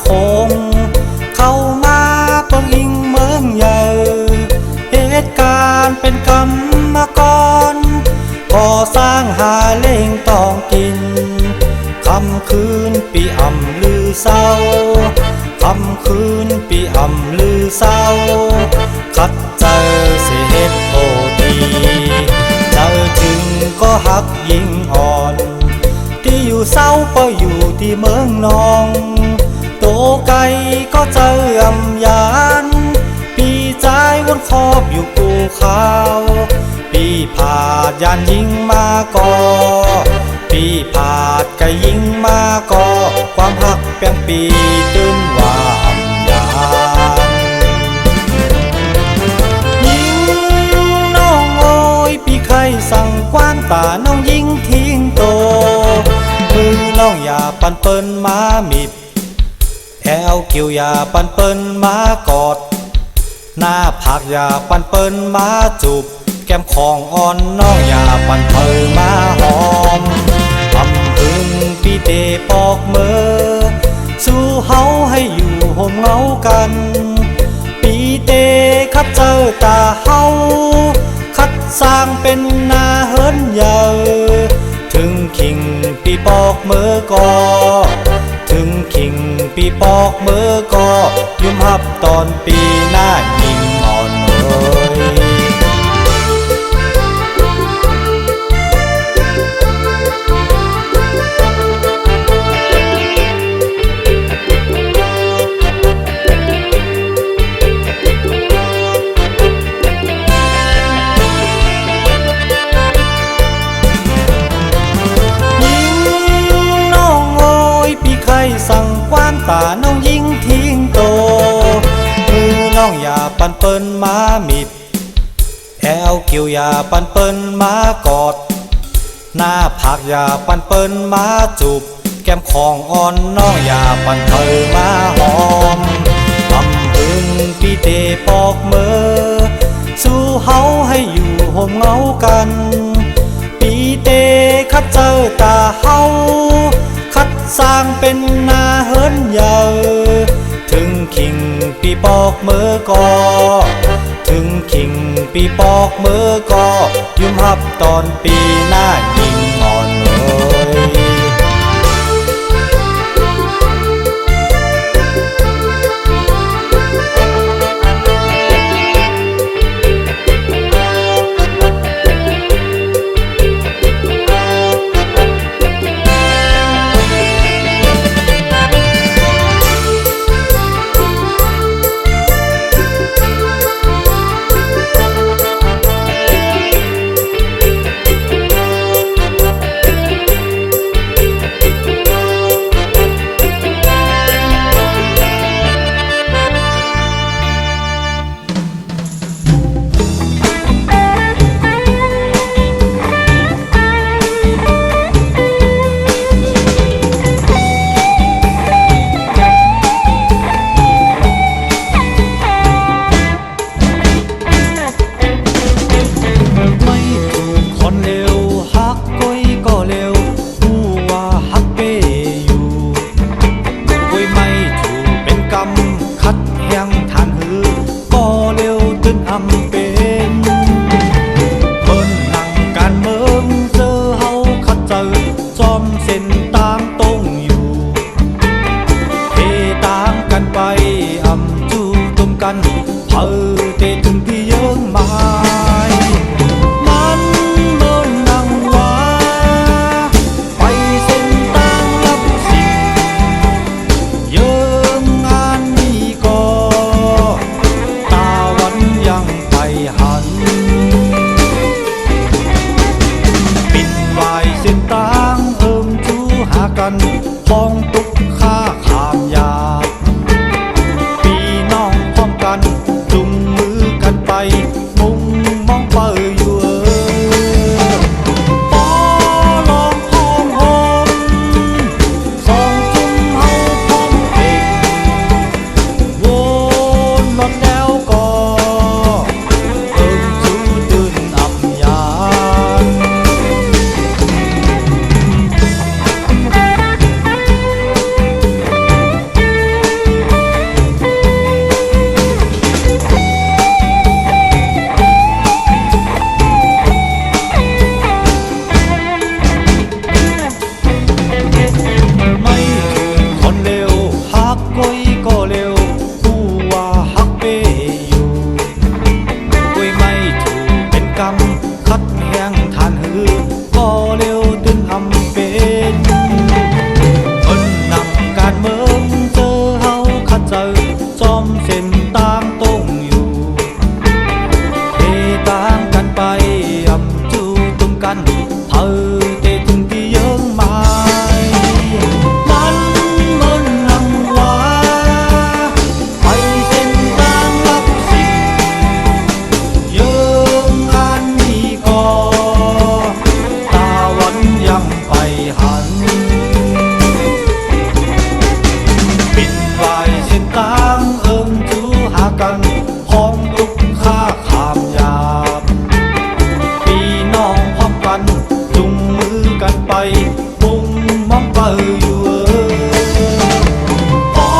คงเข้ามาเปิงอิงเมืองใหญ่เหตุการณ์เป็นกรรมกรก่อสร้างหาเล่งต้องกินคำคืนปีอ่ำลือเศร้าคำคืนปีอ่ำลือเศร้าคัดใจเสียเหตุโอทีเจอถึงก็หักยิงอ่อนที่อยู่เศร้าก็อยู่ที่เมืองนองโตไกลก็เจออำยานปีใจวนคอบอยู่กูขาวปีผาดยานยิงมาก่อปีผาดไก่ยิงมาก่อความหักเปียงปีตื่นว่าอำยานยิงน้องโอยปีไข่สั่งกว้านตาน้องยิงทิ้งโตมือน้องอย่าปันเปิ้นมามิดแอวเกี่ยวอย่าปันเปิ้นมากอดหน้าผักอย่าปันเปิ้นมาจูบแก้มของอ่อนน้องอย่าปันเปิ้นมาหอมทำพึงปีเตปอกมือสู้เฮาให้อยู่ห่มเงากันปีเตคัดเจอตาเฮาคัดสร้างเป็นนาเฮิรนใหญ่ถึงขิงปีปอกมือก็ถึงขิงปีปอกมือก็ยุ่มหับตอนปีหน้ายิงอ่อนเอ้ยสั่งกว้านตาน้องยิงทิ้งโตมือน้องอย่าปันเปิ้นมามิดแอวเกี่ยวอย่าปันเปิ้นมากอดหน้าผักอย่าปันเปิ้นมาจูบแก้มของอ่อนน้องอย่าปันเปิ้นมาหอมทำพึงปีเตปอกมือสู้เฮาให้อยู่ห่มเงากันปีเตคัดเจอตาเฮาคัดสร้างเป็นนาเฮิรนใหญ่ถึงขิงปีปอกมือก็ถึงขิงปีปอกมือก็ยุ่มหับตอนปีหน้ายิงอ่อนเอ้ยเผอเตถึงที่เยิ้งไม้มันเมินนังว่าไปเส้นตางลับสิ่งเยิ้งงานนี้ก็ตาวันยังไปหันปิดวายเส้นตางจูหากันพองตุกค่าขามยาปีน้องพร้อมกันจุงมือกัน ก้อยก็เร็วผู้ว่าฮักเปอยู่ก้อยไม่ถูกเป็นกรรมคัดแห้งทานหือก็เร็วตึนอำเป็นคนนำการเมืองเจอเฮาขัดเจอจอมเส้นต่างตรงอยู่เทต่างกันไปอำจูตุมกันเผอเตถึงที่เยิงมากันพร้อมลุกฆ่าขามยามพี่น้องพร้อมกันจุงมือกันไปมุ่งมองไปอยู่พอ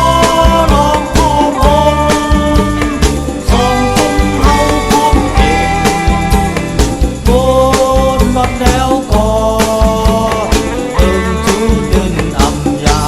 ลองพอมสองคนเฮาพร้อมเก่งโกนบัดแล้วก็เอิ้งจูเดินอำยา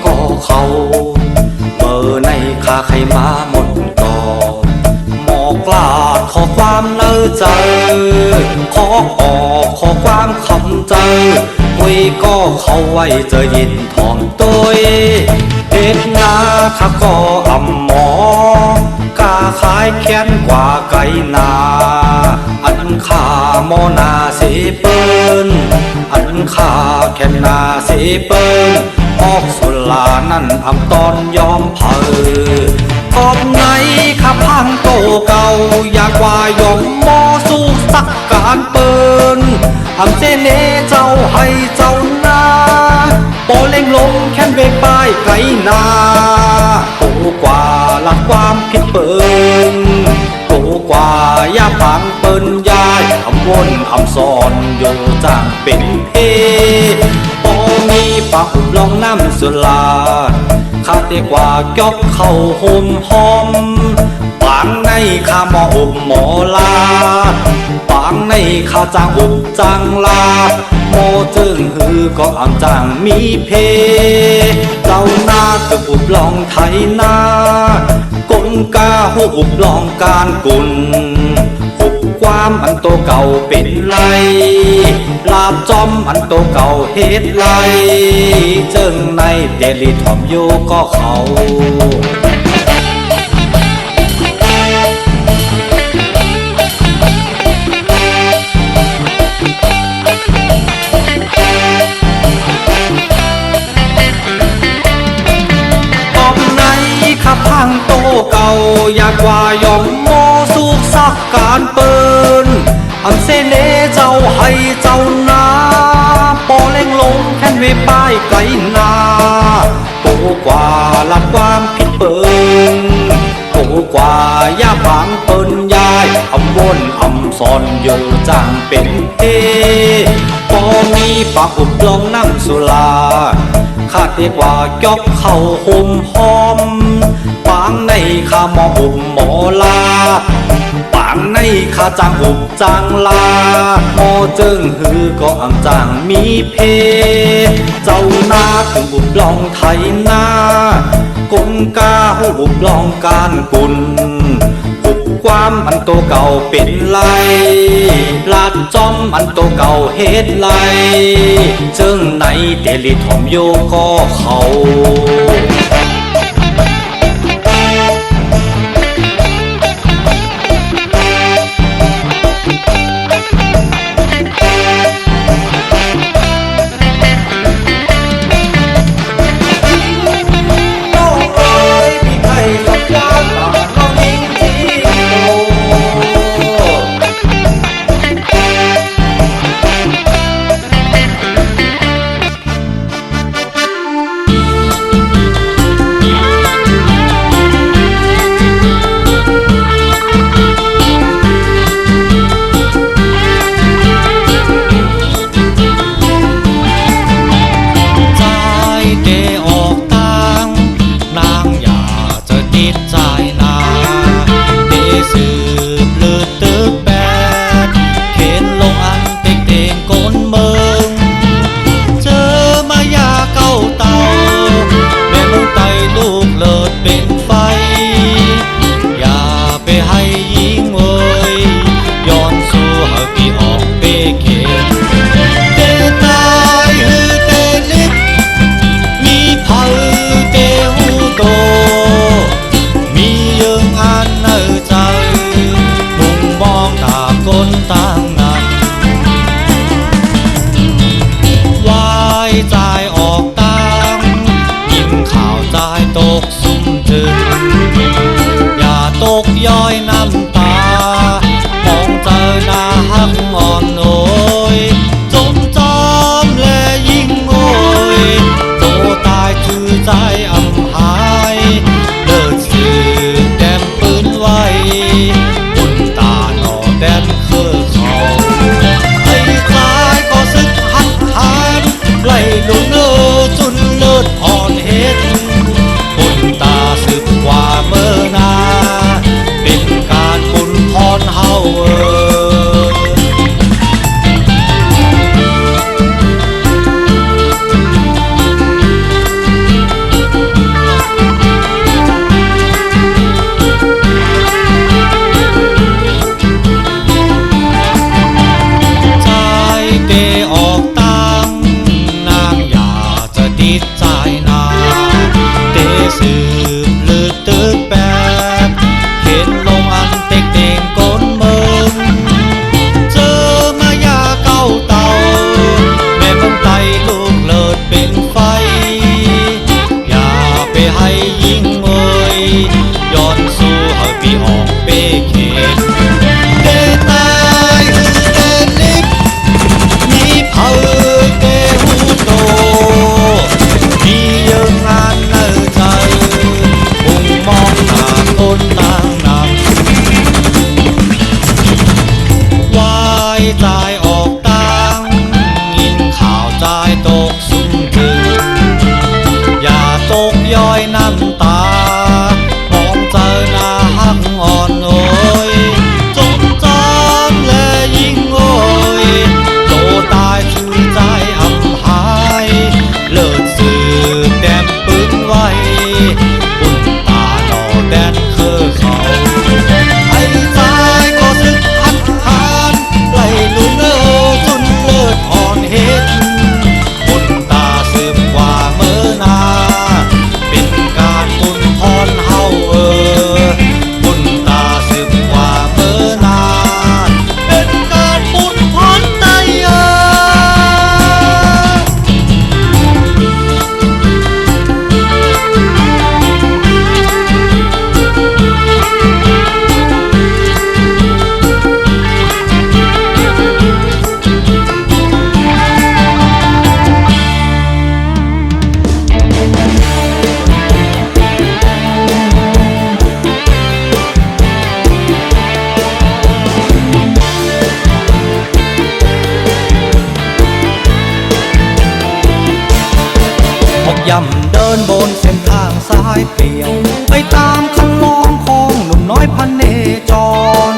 ก็เขาเมื่อในข้าใครมาหมดก่อหมอกลาดขอความเนื้อใจขอออกขอความคำใจไว้ก็เขาไว้จะยินทองตัวเด็ดนาข้าก็อ่ำหมอกาขายแค้นกว่าไก่นาอันข้าโมนาสีเปิ้นอันข้าแค้นนาสีเปิ้นออกสุลานั่นอำตอนยอมเผอกอบไหนข้าพังโตเก่าอยากว่ายอมมอสู้สักการเปิ้นอำเจเนเจ้าให้เจ้านาปอเล่งลงแค้นเวกป้ายไกลนาโตกว่าหลักความผิดเปิ้นโตกว่าย่าปังเปิ้นยายอำวนอำซอนอยู่จ้างเป็นเพปอมีปากอุบลองน้ำสุลาข้าเตกว่ายกเข้าห่มหอมปางในข้าหมออุบหมอลาปางในข้าจางอุบจางลาโมจึงหือก็อ่ำจางมีเพเจ้าหน้าตึกอุบลองไทยนากลกาหูอุบลองการกุลหุบความอันโตเก่าเป็นไรลาบจอมอันโตเก่าเฮ็ดไรเจิงในเดลิทอมโยก็เขาข้าพังโตเก่าอยากว่ายอมโมสุกสักการเปิ้นอำเสเนเจ้าให้เจ้านาปอเล่งลงแค่นเวป้ายไกลนาโตกว่าหลักความผิดเปิ้นโตกว่าย่าปังเปิ้นยายอำวนอำซอนอยู่จางเป็นเพปอมีปากอุบลองน้ำสุลาข้าเตกว่ายกเข้าห่มหอมปางในข้าหมออุบหมอลาปางในข้าจางอุบจางลาหมอเจิงหือก็อ่ำจางมีเพเจ้านาถึงอุบลองไทยนากลกาหูอุบลองการกุลหุบความอันโตเก่าเป็นไรลาดจอมอันโตเก่าเฮ็ดไรเจิงในเดลิทอมโยก็เขา ก จุนเลิศอ่อนเฮ็ดบุญตาสืบกว่าเมื่อนาเป็นการบุญพรเฮาสืบลือตึกแปบเข็นลงอันเต็กเต่งก้นเมืองเจอมายาเก้าเต่าแม่เมืองไตลูกเลิศเป็นไฟอย่าไปให้ยิ่งเอ่ยย้อนสู้เฮาปีออกเป้เข็นเดตายเดลิบมีเผาเดหูโตมีเยิงงานเลิศใจมองหน้าต้นนางนำวายใจออกตังยินข่าวใจตกสุ่มถึงอย่าตกย้อยน้ำตามองเจอหน้าหักอ่อนโอยจงจำและยิ่งโอยโตตายชื่อใจอำหายเลิศสืบแดมปืนไว้แดนคือเขาไอ้ใจก็สึกพัดทานไล่ลุงจุนเลิศอ่อนเฮ็ดบุญตาสืบกว่าเมื่อนาเป็นการบุญพรเฮาบุญตาสืบกว่าเมื่อนาเป็นการบุญพรใจย่ำเดินบนเส้นทางสายเปลี่ยวไปตามคันลองของหนุ่มน้อยพันเนจร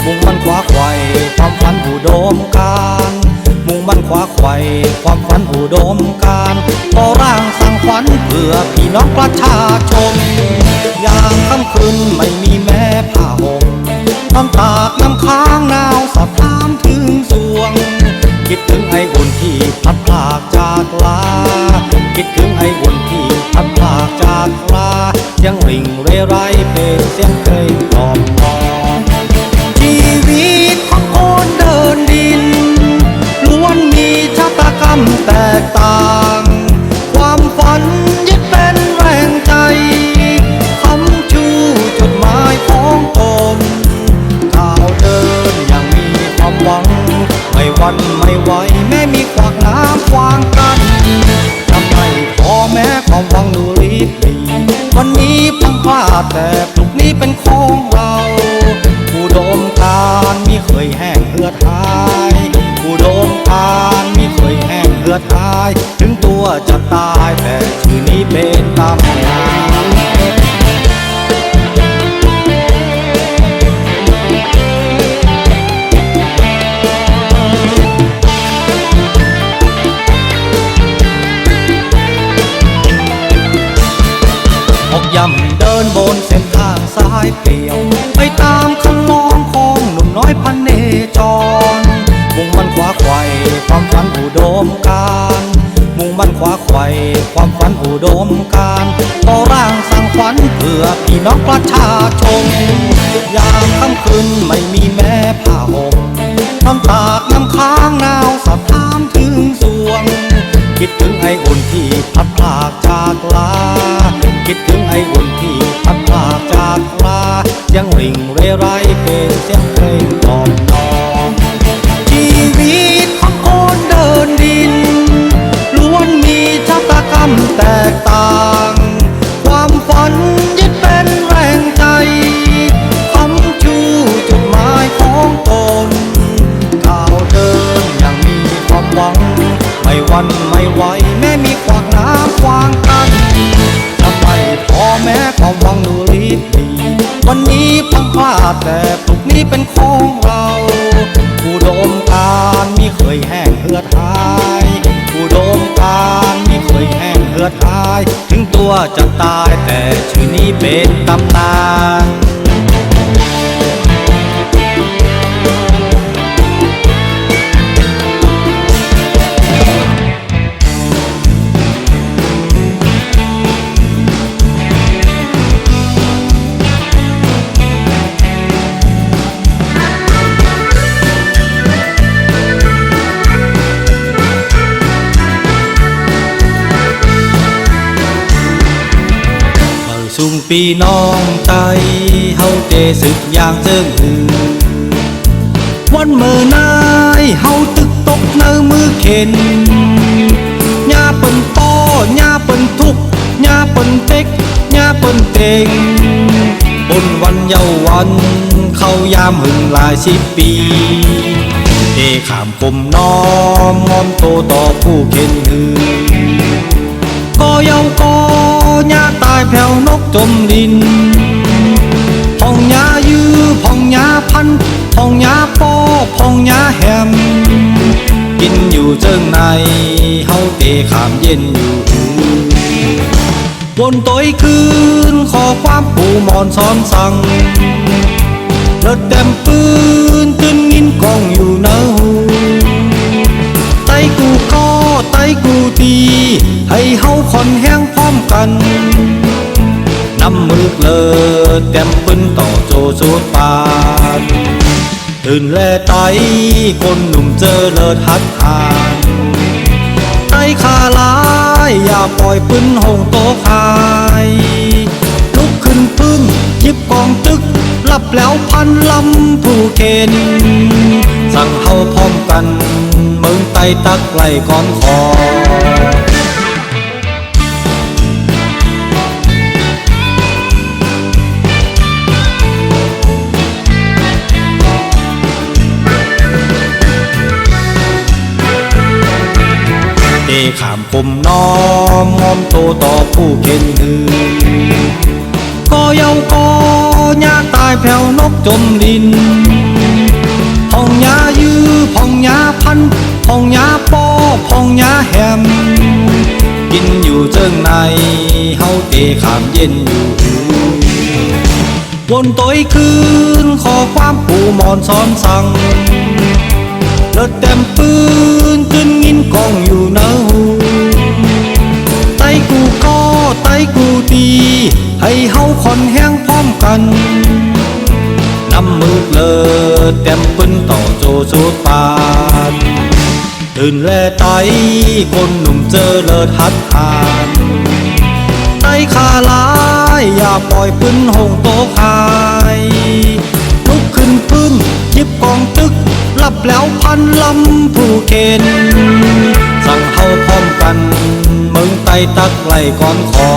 มุ่งมันขวาไขว่ความฝันอุดมการมุ่งมันขวาไขว่ความฝันอุดมการต่อร่างสร้างฝันเพื่อพี่น้องประชาชนยามค่ำคืนไม่มีแม่ผ้าห่มน้ำตากน้ำค้างหนาวสอบถามถึงสวงคิดถึงไอ้อุ่นที่พลัดพรากจากลาคิดถึงไอ้อุ่นที่พลัดพรากจากลายังริ่งเรไรเป็นเสียงเพลงกล่อมกล่อมชีวิตของคนเดินดินล้วนมีชะตากรรมแตกต่างความฝันยึดเป็นแรงใจคำชูจุดหมายของตนก้าวเดินอย่างมีความหวังไม่หวั่นไม่ไหวแม้มีขวากน้ำขวางกันทำไมพ่อแม่ความหวังดูรีบดีวันนี้พังพลาดแต่พรุ่งนี้เป็นของเราอุดมการณ์มิเคยแห้งเหือดหายอุดมการณ์มิเคยแห้งเหือดหายถึงตัวจะตายแต่ชื่อนี้เป็นตำนานย่ำเดินบนเส้นทางสายเปลี่ยวไปตามคันลองของหนุ่มน้อยพันเนจรมุ่งมันขวาไขว่ความฝันอุดมการมุ่งมันขวาไขว่ความฝันอุดมการต่อร่างสร้างฝันเพื่อพี่น้องประชาชนยามค่ำคืนไม่มีแม่ผ้าห่มน้ำตากน้ำค้างหนาวสอบถามถึงสวงคิดถึงไอ้อุ่นที่พลัดพรากจากลาคิดถึงไอ้อุ่นที่พลัดพรากจากลายังริ่งเรไรเป็นเสียงเพลงกล่อมกล่อมชีวิตของคนเดินดินล้วนมีชะตากรรมแตกต่างความฝันยึดเป็นแรงใจคำชูจุดหมายของตนก้าวเดินอย่างมีความหวังไม่หวั่นไม่ไหวแม้มีขวากน้ ความหวังดูรีบดีวันนี้พังพลาดแต่พรุ่งนี้เป็นของเราอุดมการณ์ไม่เคยแห้งเหือดหายอุดมการณ์ไม่เคยแห้งเหือดหายถึงตัวจะตายแต่ชื่อนี้เป็นตำนานสุ่มปีน้องใจเฮาเจสึกอย่างเจิงหือวันเมื่อนายเฮาตึกตกเนื้อมือเข็นญาเปิ่นป้อญาเปิ่นทุกญาเปิ่นเต็กญาเปิ่นเต็งบนวันเยาวันเข้ายามหึงหลาย10 ปีเอขามคมน้อมงอมโตต่อผู้เข็นหือก็เยาก็ญาตายแผ่วนกจมดินพองญายื้อพองญาพันพองญาป้อพองญาแฮมกินอยู่เจิงในเฮาเตขามเย็นอยู่บนต้อยคืนขอความปู่มอนซ้อนสั่งเลิดเต็มปืนตึนงินกองอยู่เนื้อหูไตกูก็ไตกูตีให้เฮาคอนแห้งพร้อมกันนำมือเลิดเต็มปืนต่อโจสุดปานตื่นแลไตคนหนุ่มเจอเลิศหัดหานไตขาลายอย่าปล่อยปืนหงโตคายลุกขึ้นพึ่งหยิบกองตึกรับแล้วพันลำผู้เข็นสั่งเฮาพร้อมกันมึงไตตักไหลก้อนคอเอขามคมน้อมงอมโตต่อผู้เข็นหือก็เยาก็ญาตายแผ่วนกจมดินพองญายื้อพองญาพันพองญาป้อพองญาแฮมกินอยู่เจิงในเฮาเตขามเย็นอยู่วนต้อยคืนขอความปู่มอนซ้อนสั่งเลิดเต็มปืนตึนงินกองอยู่เนื้อหูไตกูก็ไตกูตีให้เฮาคอนแห้งพร้อมกันนำมือเลิดเต็มปืนต่อโจสุดปานตื่นแลไตคนหนุ่มเจอเลิศหัดหานไตขาลายอย่าปล่อยปืนหงโตคายลุกขึ้นพึ่งหยิบกองตึกรับแล้วพันลำผู้เข็นสั่งเฮาพร้อมกันมึงไตตักไหลก้อนคอ